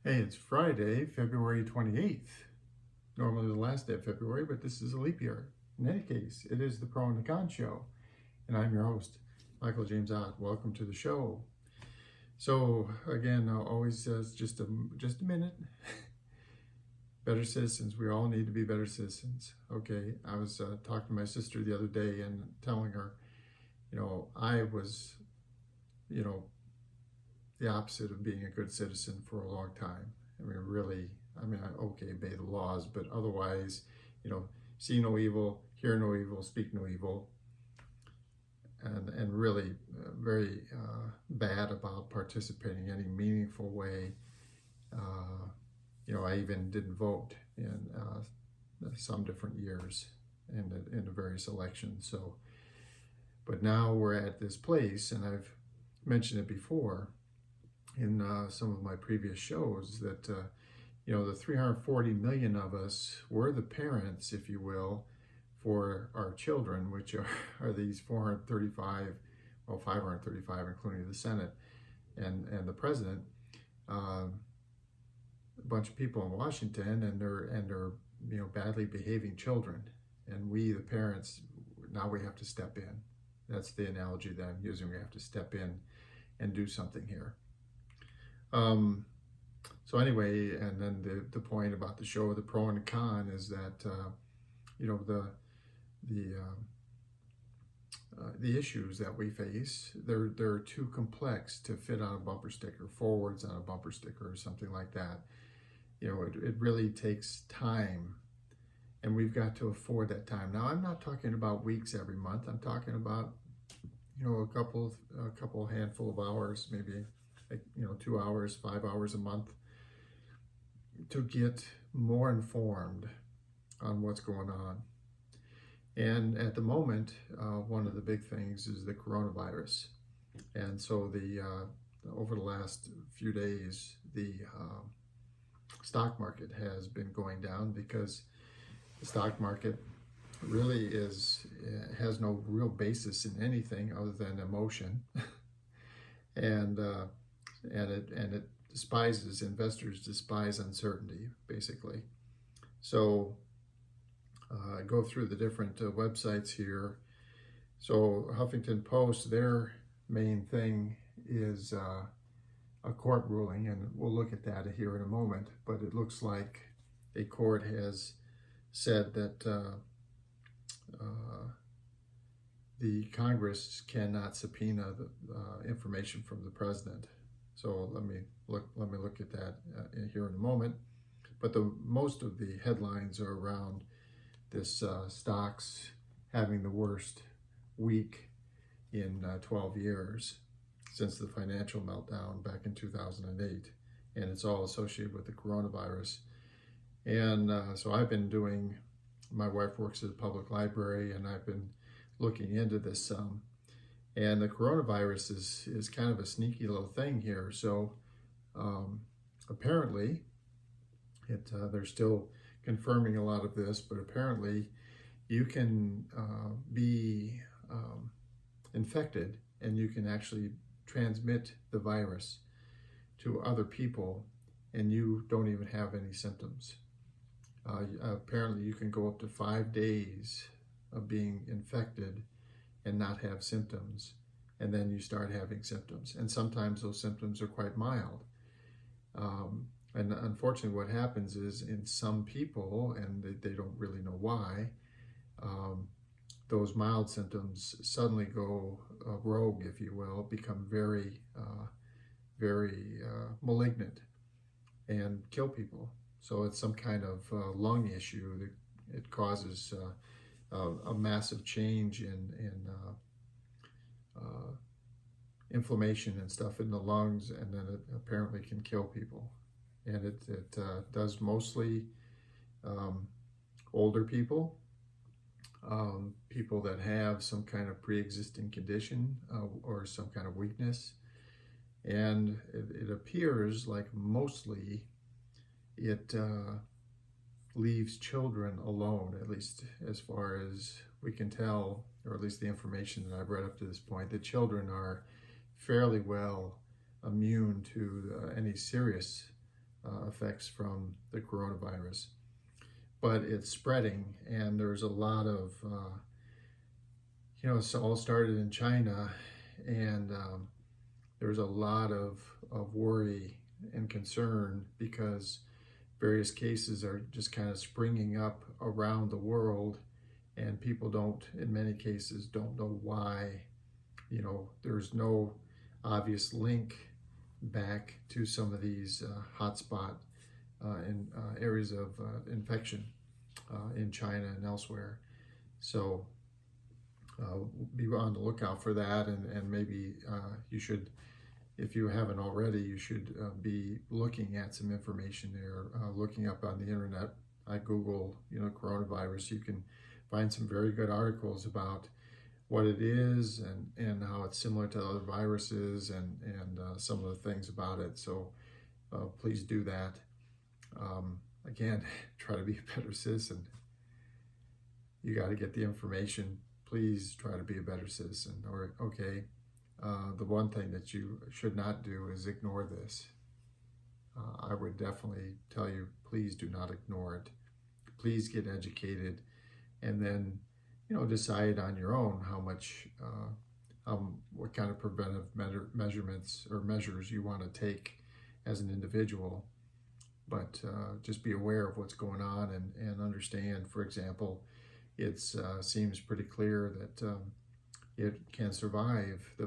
Hey, it's Friday, February 28th. Normally the last day of February, but this is a leap year. In any case, it is the Pro and the Con Show, and I'm your host, Michael James Ott. Welcome to the show. So again, always just a minute. Better citizens. We all need to be better citizens. Okay, I was talking to my sister the other day and telling her, I was, you know, the opposite of being a good citizen for a long time. Okay, obey the laws, but otherwise, see no evil, hear no evil, speak no evil, and really very bad about participating in any meaningful way. I even didn't vote in some different years in the various elections. So, but now we're at this place, and I've mentioned it before in some of my previous shows that the 340 million of us were the parents, if you will, for our children, which are these 535, including the Senate and the president, a bunch of people in Washington, and they're badly behaving children, and we, the parents, now we have to step in. That's the analogy that I'm using. We have to step in and do something here. So anyway, and then the point about the show, the pro and the con, is that the issues that we face, they're too complex to fit on a bumper sticker, forwards on a bumper sticker or something like that. It really takes time, and we've got to afford that time. Now, I'm not talking about weeks every month. I'm talking about a couple handful of hours, maybe 2 hours, 5 hours a month, to get more informed on what's going on. And at the moment, one of the big things is the coronavirus. And so over the last few days, the stock market has been going down because the stock market really has no real basis in anything other than emotion, and it despises, investors despise uncertainty, basically. So I go through the different websites here. So Huffington Post, their main thing is a court ruling, and we'll look at that here in a moment, but it looks like a court has said that the Congress cannot subpoena the information from the president. So let me look at that here in a moment. But most of the headlines are around this stocks having the worst week in 12 years since the financial meltdown back in 2008, and it's all associated with the coronavirus. And so I've been doing. My wife works at a public library, and I've been looking into this some. And the coronavirus is kind of a sneaky little thing here. So apparently, they're still confirming a lot of this, but apparently you can be infected, and you can actually transmit the virus to other people, and you don't even have any symptoms. Apparently you can go up to 5 days of being infected and not have symptoms, and then you start having symptoms, and sometimes those symptoms are quite mild. And unfortunately what happens is, in some people, and they don't really know why, those mild symptoms suddenly go rogue, if you will, become very malignant and kill people. So it's some kind of lung issue that it causes a massive change in inflammation and stuff in the lungs, and then it apparently can kill people. And it does mostly older people, people that have some kind of pre-existing condition or some kind of weakness. And it appears like mostly it leaves children alone, at least as far as we can tell, or at least the information that I've read up to this point. The children are fairly well immune to any serious effects from the coronavirus. But it's spreading, and there's a lot of, it's all started in China, and there's a lot of worry and concern because various cases are just kind of springing up around the world, and people in many cases, don't know why. There's no obvious link back to some of these hotspot in areas of infection in China and elsewhere. So be on the lookout for that, and maybe you should, if you haven't already, you should be looking at some information there, looking up on the internet. I Google, coronavirus. You can find some very good articles about what it is and how it's similar to other viruses and some of the things about it. So please do that. Again, try to be a better citizen. You got to get the information. Please try to be a better citizen. The one thing that you should not do is ignore this. I would definitely tell you, please do not ignore it. Please get educated, and then decide on your own what kind of preventive measurements or measures you want to take as an individual. But just be aware of what's going on and understand. For example, it seems pretty clear that the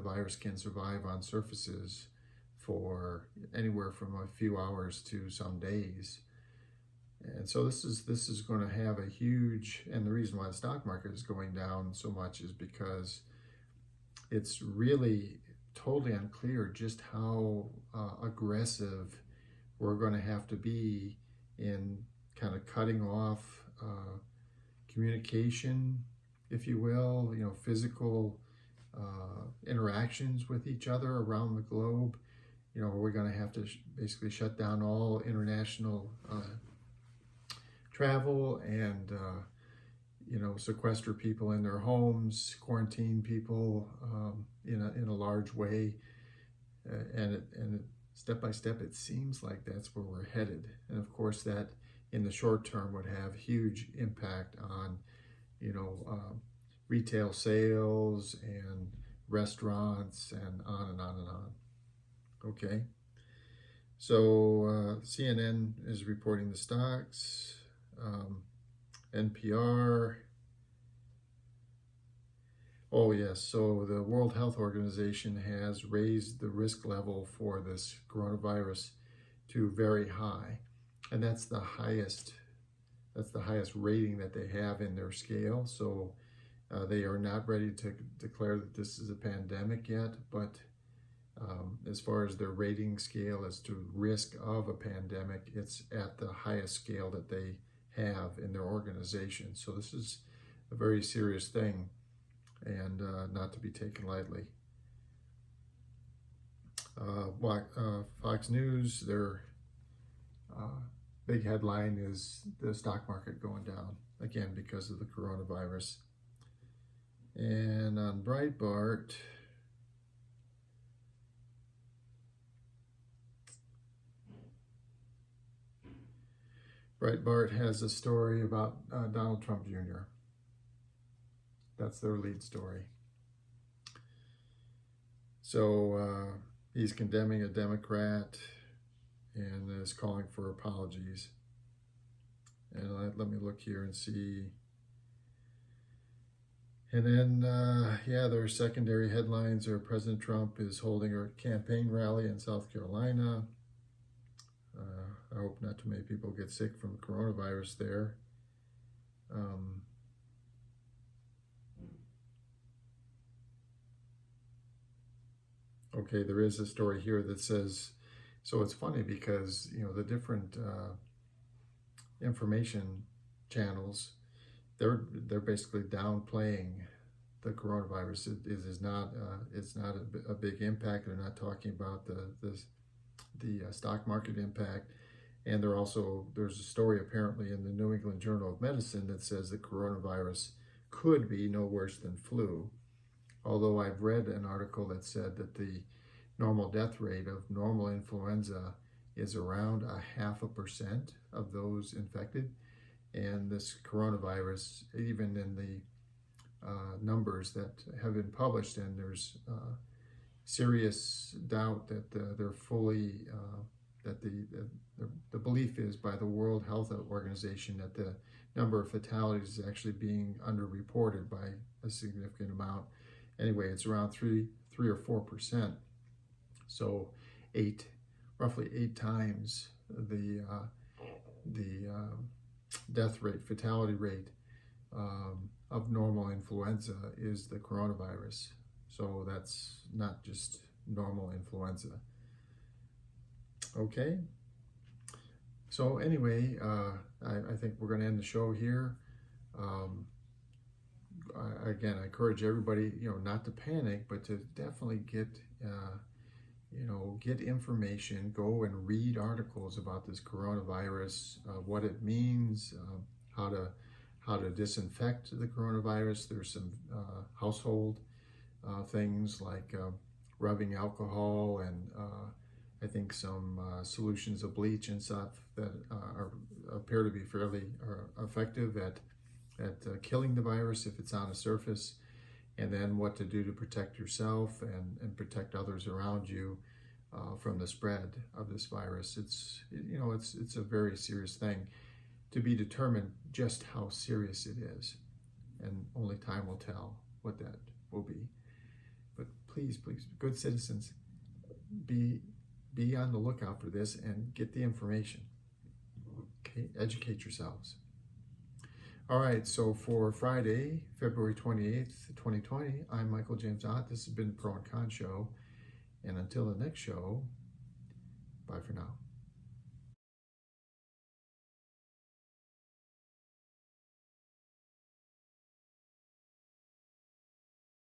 virus can survive on surfaces for anywhere from a few hours to some days. And so this is going to have a huge, and the reason why the stock market is going down so much is because it's really totally unclear just how aggressive we're going to have to be in kind of cutting off communication, if you will, physical interactions with each other around the globe. We're going to have to basically shut down all international travel and sequester people in their homes, quarantine people in a large way, and step by step it seems like that's where we're headed. And of course that in the short term would have huge impact on retail sales and restaurants and on and on and on. Okay, so CNN is reporting the stocks. NPR. Oh yes, so the World Health Organization has raised the risk level for this coronavirus to very high, and that's the highest rating that they have in their scale. So they are not ready to declare that this is a pandemic yet, but as far as their rating scale as to risk of a pandemic, it's at the highest scale that they have in their organization. So this is a very serious thing, and not to be taken lightly. Fox News, their big headline is the stock market going down, again because of the coronavirus. And on Breitbart, has a story about Donald Trump Jr. That's their lead story. So he's condemning a Democrat and is calling for apologies. And let me look here and see. And then, their secondary headlines are President Trump is holding a campaign rally in South Carolina. I hope not too many people get sick from the coronavirus there. Okay, there is a story here that says, so it's funny because, the different information channels, they're basically downplaying the coronavirus. It's not a big impact. They're not talking about the stock market impact. And there's a story apparently in the New England Journal of Medicine that says the coronavirus could be no worse than flu. Although I've read an article that said that the normal death rate of normal influenza is around 0.5% of those infected. And this coronavirus, even in the numbers that have been published, and there's serious doubt that they're fully, that the belief is by the World Health Organization that the number of fatalities is actually being underreported by a significant amount. Anyway, it's around 3 or 4%. So roughly 8 times the death rate, fatality rate of normal influenza is the coronavirus. So that's not just normal influenza. Okay. So anyway, I think we're going to end the show here. Again, I encourage everybody, not to panic, but to definitely get information. Go and read articles about this coronavirus, what it means, how to disinfect the coronavirus. There's some household things like rubbing alcohol and I think some solutions of bleach and stuff that appear to be fairly effective at killing the virus if it's on a surface, and then what to do to protect yourself and protect others around you from the spread of this virus. It's a very serious thing, to be determined just how serious it is, and only time will tell what that will be. But please, good citizens, be on the lookout for this and get the information. Okay, educate yourselves. All right, so for Friday, February 28th, 2020, I'm Michael James Ott. This has been Pro and Con Show. And until the next show, bye for now.